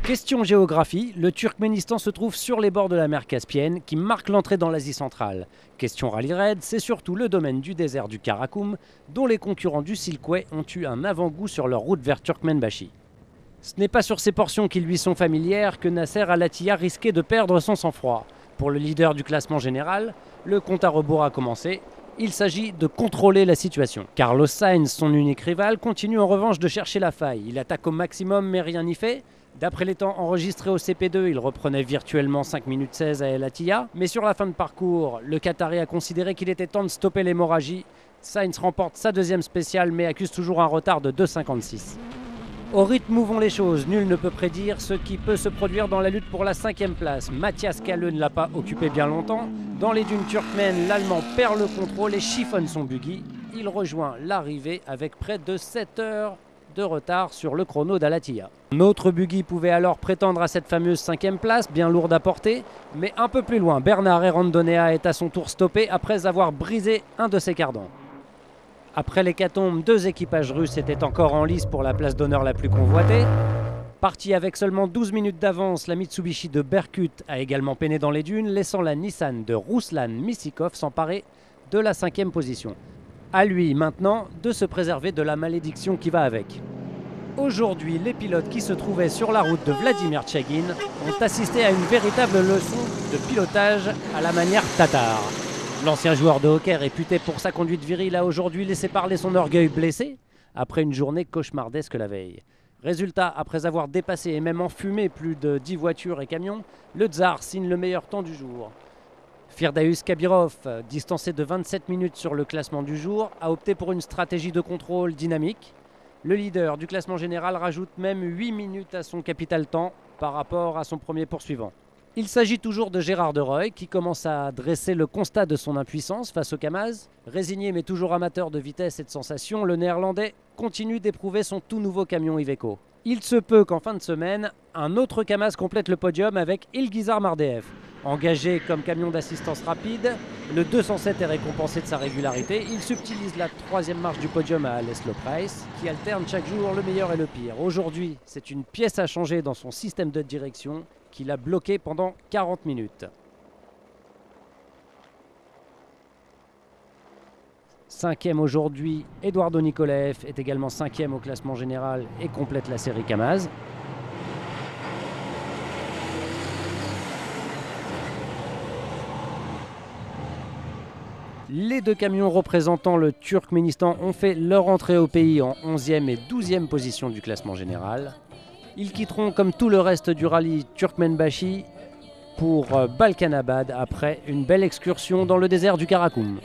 Question géographie, le Turkménistan se trouve sur les bords de la mer Caspienne qui marque l'entrée dans l'Asie centrale. Question rallye raid, c'est surtout le domaine du désert du Karakoum dont les concurrents du Silkway ont eu un avant-goût sur leur route vers Turkmenbashi. Ce n'est pas sur ces portions qui lui sont familières que Nasser Al-Attiyah risquait de perdre son sang-froid. Pour le leader du classement général, le compte à rebours a commencé. Il s'agit de contrôler la situation. Carlos Sainz, son unique rival, continue en revanche de chercher la faille. Il attaque au maximum mais rien n'y fait. D'après les temps enregistrés au CP2, il reprenait virtuellement 5 minutes 16 à El-Attiyah. Mais sur la fin de parcours, le Qatari a considéré qu'il était temps de stopper l'hémorragie. Sainz remporte sa deuxième spéciale mais accuse toujours un retard de 2,56. Au rythme où vont les choses, nul ne peut prédire ce qui peut se produire dans la lutte pour la 5e place. Mathias Kalle ne l'a pas occupé bien longtemps. Dans les dunes turkmènes, l'Allemand perd le contrôle et chiffonne son buggy. Il rejoint l'arrivée avec près de 7 heures de retard sur le chrono d'Al-Attiyah. Notre buggy pouvait alors prétendre à cette fameuse 5e place, bien lourde à porter, mais un peu plus loin, Bernard Errandonea est à son tour stoppé après avoir brisé un de ses cardans. Après l'hécatombe, 2 équipages russes étaient encore en lice pour la place d'honneur la plus convoitée. Parti avec seulement 12 minutes d'avance, la Mitsubishi de Berkut a également peiné dans les dunes, laissant la Nissan de Ruslan Missikov s'emparer de la 5e position. À lui maintenant de se préserver de la malédiction qui va avec. Aujourd'hui, les pilotes qui se trouvaient sur la route de Vladimir Tchagin ont assisté à une véritable leçon de pilotage à la manière tatare. L'ancien joueur de hockey réputé pour sa conduite virile a aujourd'hui laissé parler son orgueil blessé après une journée cauchemardesque la veille. Résultat, après avoir dépassé et même enfumé plus de 10 voitures et camions, le Tsar signe le meilleur temps du jour. Firdaus Kabirov, distancé de 27 minutes sur le classement du jour, a opté pour une stratégie de contrôle dynamique. Le leader du classement général rajoute même 8 minutes à son capital temps par rapport à son premier poursuivant. Il s'agit toujours de Gérard de Rooij qui commence à dresser le constat de son impuissance face au Kamaz. Résigné mais toujours amateur de vitesse et de sensations, le Néerlandais continue d'éprouver son tout nouveau camion Iveco. Il se peut qu'en fin de semaine, un autre Kamaz complète le podium avec Ilgizar Mardeev. Engagé comme camion d'assistance rapide, le 207 est récompensé de sa régularité. Il subtilise la 3e marche du podium à Laszlo Price, qui alterne chaque jour le meilleur et le pire. Aujourd'hui, c'est une pièce à changer dans son système de direction qu'il a bloqué pendant 40 minutes. 5e aujourd'hui, Eduardo Nikolaev est également 5e au classement général et complète la série Kamaz. Les 2 camions représentant le Turkménistan ont fait leur entrée au pays en 11e et 12e position du classement général. Ils quitteront comme tout le reste du rallye Turkmenbashi pour Balkanabad après une belle excursion dans le désert du Karakoum.